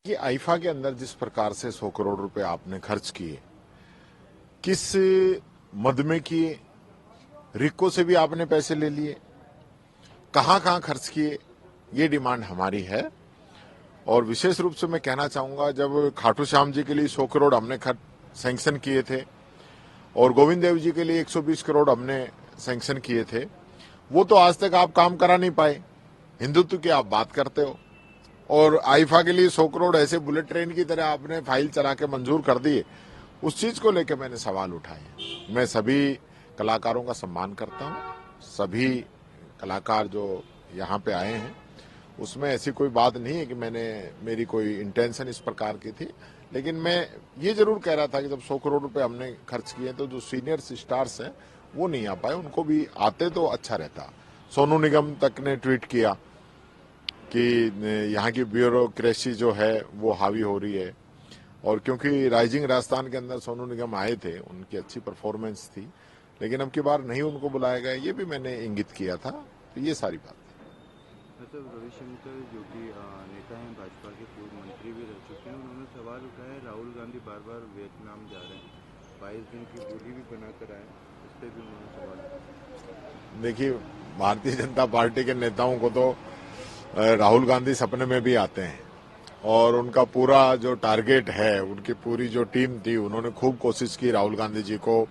कि आईफा के अंदर जिस प्रकार से 100 करोड़ रुपए आपने खर्च किए, किस मद में किए, रिको से भी आपने पैसे ले लिए, कहां कहां खर्च किए, ये डिमांड हमारी है। और विशेष रूप से मैं कहना चाहूंगा, जब खाटू श्याम जी के लिए 100 करोड़ हमने सैंक्शन किए थे और गोविंद देव जी के लिए 120 करोड़ हमने सैंक्शन किए थे, वो तो आज तक आप काम करा नहीं पाए। हिंदुत्व की आप बात करते हो और आईफा के लिए 100 करोड़ ऐसे बुलेट ट्रेन की तरह आपने फाइल चला के मंजूर कर दिए। उस चीज को लेकर मैंने सवाल उठाए। मैं सभी कलाकारों का सम्मान करता हूं। सभी कलाकार जो यहाँ पे आए हैं, उसमें ऐसी कोई बात नहीं है कि मेरी कोई इंटेंशन इस प्रकार की थी। लेकिन मैं ये जरूर कह रहा था कि जब 100 करोड़ रुपए हमने खर्च किए तो जो सीनियर स्टार्स हैं वो नहीं आ पाए, उनको भी आते तो अच्छा रहता। सोनू निगम तक ने ट्वीट किया कि यहाँ की ब्यूरोक्रेसी जो है वो हावी हो रही है, और क्योंकि राइजिंग राजस्थान के अंदर सोनू निगम आए थे, उनकी अच्छी परफॉर्मेंस थी, लेकिन अब की बार नहीं उनको बुलाया गया, ये भी मैंने इंगित किया था। तो ये सारी बात सर, रविशंकर जो कि नेता हैं, भाजपा के पूर्व मंत्री भी रह चुके हैं, उन्होंने सवाल उठाया राहुल गांधी बार बार वियतनाम जा रहे हैं, 22 दिन की गोली भी बनाकर आए, इस पर भी उन्होंने सवाल उठाया। देखिए, भारतीय जनता पार्टी के नेताओं को तो राहुल गांधी सपने में भी आते हैं, और उनका पूरा जो टारगेट है, उनकी पूरी जो टीम थी, उन्होंने खूब कोशिश की राहुल गांधी जी को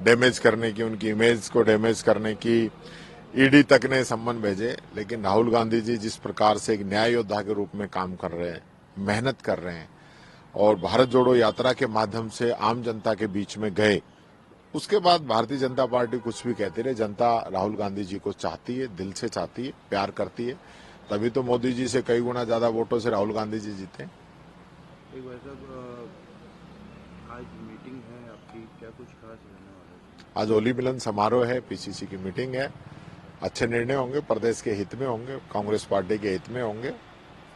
डैमेज करने की, उनकी इमेज को डैमेज करने की। ईडी तक ने सम्मन भेजे, लेकिन राहुल गांधी जी जिस प्रकार से एक न्याय योद्धा के रूप में काम कर रहे हैं, मेहनत कर रहे हैं, और भारत जोड़ो यात्रा के माध्यम से आम जनता के बीच में गए, उसके बाद भारतीय जनता पार्टी कुछ भी कहती रहे, जनता राहुल गांधी जी को चाहती है, दिल से चाहती है, प्यार करती है। तभी तो मोदी जी से कई गुना ज्यादा वोटों से राहुल गांधी जी जीते। एक वैसा आज मीटिंग है आपकी, क्या कुछ खास रहने वाला है? आज होली मिलन समारोह है, पीसीसी की मीटिंग है। अच्छे निर्णय होंगे, प्रदेश के हित में होंगे, कांग्रेस पार्टी के हित में होंगे,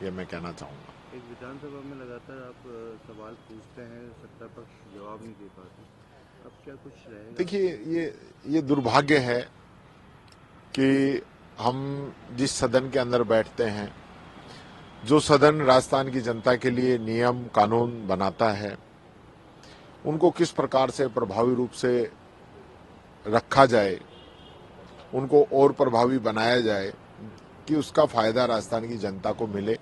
ये मैं कहना चाहूंगा। एक विधानसभा में लगातार आप सवाल पूछते हैं, सत्ता पक्ष जवाब नहीं दे पाते, अब क्या कुछ रहेगा? देखिए, ये दुर्भाग्य है कि हम जिस सदन के अंदर बैठते हैं, जो सदन राजस्थान की जनता के लिए नियम कानून बनाता है, उनको किस प्रकार से प्रभावी रूप से रखा जाए, उनको और प्रभावी बनाया जाए कि उसका फायदा राजस्थान की जनता को मिले,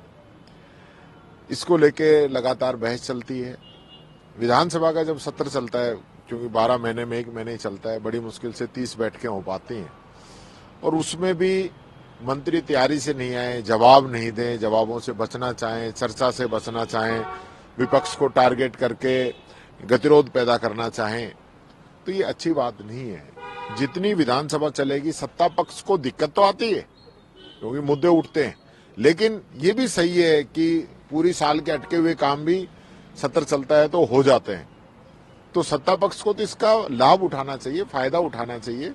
इसको लेके लगातार बहस चलती है। विधानसभा का जब सत्र चलता है, क्योंकि 12 महीने में 1 महीने ही चलता है, बड़ी मुश्किल से 30 बैठकें हो पाती हैं, और उसमें भी मंत्री तैयारी से नहीं आए, जवाब नहीं दें, जवाबों से बचना चाहें, चर्चा से बचना चाहें, विपक्ष को टारगेट करके गतिरोध पैदा करना चाहें, तो ये अच्छी बात नहीं है। जितनी विधानसभा चलेगी, सत्ता पक्ष को दिक्कत तो आती है क्योंकि मुद्दे उठते हैं, लेकिन ये भी सही है कि पूरी साल के अटके हुए काम भी सत्र चलता है तो हो जाते हैं। तो सत्ता पक्ष को तो इसका लाभ उठाना चाहिए, फायदा उठाना चाहिए।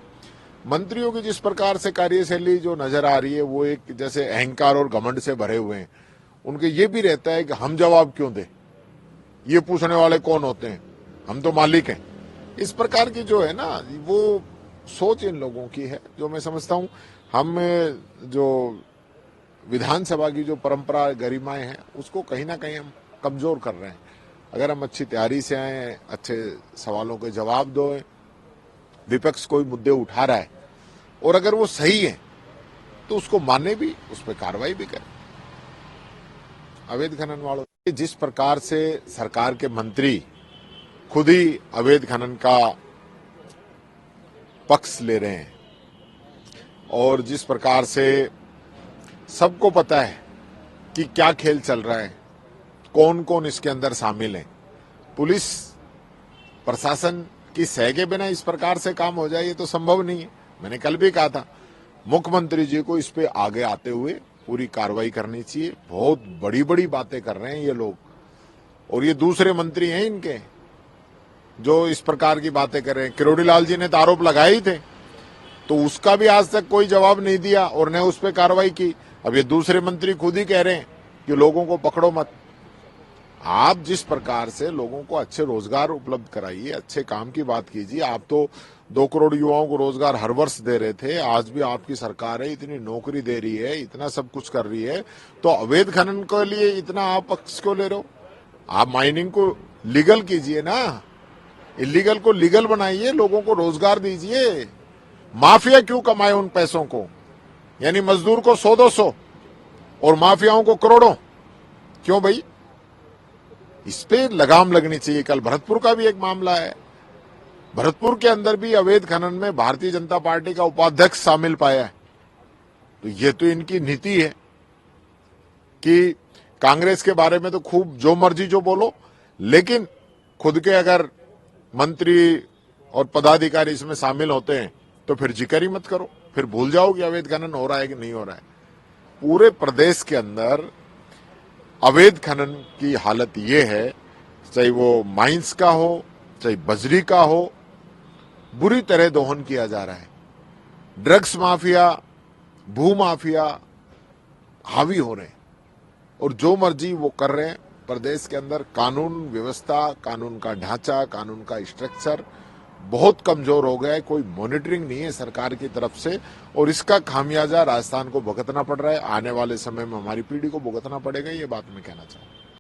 मंत्रियों की जिस प्रकार से कार्यशैली जो नजर आ रही है, वो एक जैसे अहंकार और घमंड से भरे हुए हैं। उनके ये भी रहता है कि हम जवाब क्यों दें, ये पूछने वाले कौन होते हैं, हम तो मालिक हैं। इस प्रकार की जो है ना, वो सोच इन लोगों की है, जो मैं समझता हूं हम जो विधानसभा की जो परंपरा गरिमाएं हैं, उसको कहीं ना कहीं हम कमजोर कर रहे हैं। अगर हम अच्छी तैयारी से आए, अच्छे सवालों के जवाब दो, विपक्ष कोई मुद्दे उठा रहा है और अगर वो सही है तो उसको माने भी, उस पर कार्रवाई भी करें। अवैध खनन वालों, जिस प्रकार से सरकार के मंत्री खुद ही अवैध खनन का पक्ष ले रहे हैं, और जिस प्रकार से सबको पता है कि क्या खेल चल रहा है, कौन कौन इसके अंदर शामिल है, पुलिस प्रशासन की सह के बिना इस प्रकार से काम हो जाए, ये तो संभव नहीं है। मैंने कल भी कहा था, मुख्यमंत्री जी को इस पे आगे आते हुए पूरी कार्रवाई करनी चाहिए। बहुत बड़ी बड़ी बातें कर रहे हैं ये लोग, और ये दूसरे मंत्री हैं इनके जो इस प्रकार की बातें कर रहे हैं। किरोड़ी लाल जी ने तो आरोप लगाए ही थे, तो उसका भी आज तक कोई जवाब नहीं दिया और न उस पर कार्रवाई की। अब ये दूसरे मंत्री खुद ही कह रहे हैं कि लोगों को पकड़ो मत। आप जिस प्रकार से लोगों को अच्छे रोजगार उपलब्ध कराइए, अच्छे काम की बात कीजिए। आप तो 2 करोड़ युवाओं को रोजगार हर वर्ष दे रहे थे, आज भी आपकी सरकार है, इतनी नौकरी दे रही है, इतना सब कुछ कर रही है, तो अवैध खनन के लिए इतना आप पक्ष क्यों ले रहे हो? आप माइनिंग को लीगल कीजिए ना, इलीगल को लीगल बनाइए, लोगों को रोजगार दीजिए। माफिया क्यों कमाए उन पैसों को? यानी मजदूर को 100-200 और माफियाओं को करोड़ों, क्यों भाई? इस पे लगाम लगनी चाहिए। कल भरतपुर का भी एक मामला है, भरतपुर के अंदर भी अवैध खनन में भारतीय जनता पार्टी का उपाध्यक्ष शामिल पाया है। तो ये तो इनकी नीति है कि कांग्रेस के बारे में तो खूब जो मर्जी जो बोलो, लेकिन खुद के अगर मंत्री और पदाधिकारी इसमें शामिल होते हैं तो फिर जिक्र ही मत करो, फिर भूल जाओ कि अवैध खनन हो रहा है कि नहीं हो रहा है। पूरे प्रदेश के अंदर अवैध खनन की हालत ये है, चाहे वो माइंस का हो, चाहे बजरी का हो, बुरी तरह दोहन किया जा रहा है। ड्रग्स माफिया, भू माफिया हावी हो रहे हैं और जो मर्जी वो कर रहे हैं। प्रदेश के अंदर कानून व्यवस्था, कानून का ढांचा, कानून का स्ट्रक्चर बहुत कमजोर हो गया है। कोई मॉनिटरिंग नहीं है सरकार की तरफ से और इसका खामियाजा राजस्थान को भुगतना पड़ रहा है। आने वाले समय में हमारी पीढ़ी को भुगतना पड़ेगा, ये बात मैं कहना चाहूँ।